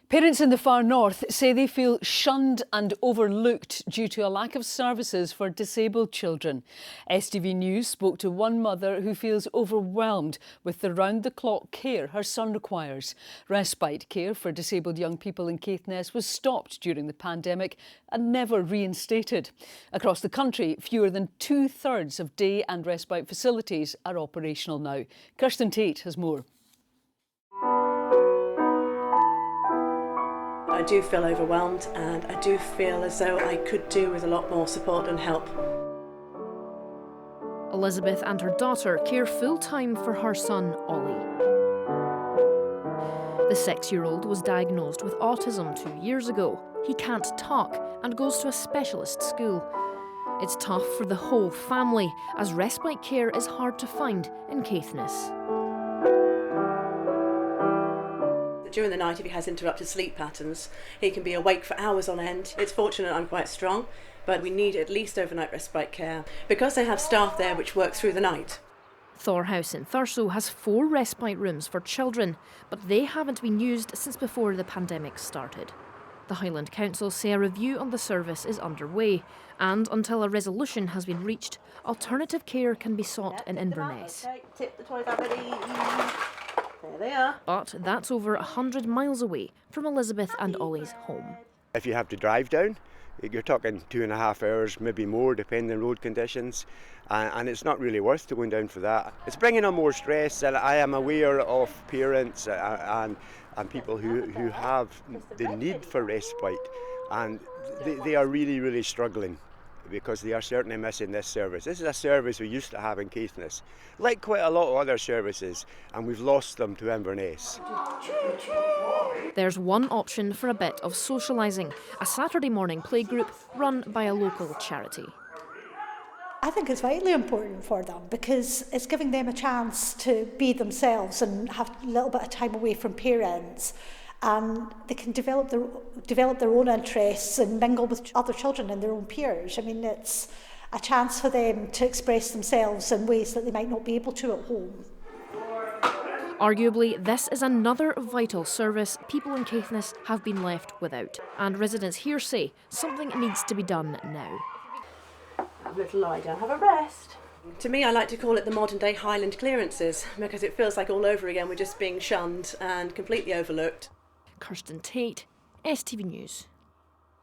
Parents in the far north say they feel shunned and overlooked due to a lack of services for disabled children. STV News spoke to one mother who feels overwhelmed with the round-the-clock care her son requires. Respite care for disabled young people in Caithness was stopped during the pandemic and never reinstated. Across the country, fewer than 2/3 of day and respite facilities are operational now. Kirsten Tate has more. I do feel overwhelmed, and I do feel as though I could do with a lot more support and help. Elizabeth and her daughter care full-time for her son, Ollie. The 6-year-old was diagnosed with autism 2 years ago. He can't talk and goes to a specialist school. It's tough for the whole family, as respite care is hard to find in Caithness. During the night, if he has interrupted sleep patterns, he can be awake for hours on end. It's fortunate I'm quite strong, but we need at least overnight respite care because they have staff there which work through the night. Thor House in Thurso has 4 respite rooms for children, but they haven't been used since before the pandemic started. The Highland Council say a review on the service is underway, and until a resolution has been reached, alternative care can be sought in Inverness. Okay, tip the toys out ready. There they are. But that's over 100 miles away from Elizabeth and Ollie's home. If you have to drive down, you're talking 2.5 hours, maybe more, depending on road conditions, and it's not really worth going down for that. It's bringing on more stress, and I am aware of parents and people who have the need for respite, and they are really struggling because they are certainly missing this service. This is a service we used to have in Caithness, like quite a lot of other services, and we've lost them to Inverness. There's one option for a bit of socialising, a Saturday morning playgroup run by a local charity. I think it's vitally important for them because it's giving them a chance to be themselves and have a little bit of time away from parents, and they can develop their own interests and mingle with other children and their own peers. I mean, it's a chance for them to express themselves in ways that they might not be able to at home. Arguably, this is another vital service people in Caithness have been left without, and residents here say something needs to be done now. Have a little lie down, have a rest. To me, I like to call it the modern day Highland clearances because it feels like all over again we're just being shunned and completely overlooked. Kirsten Tate, STV News.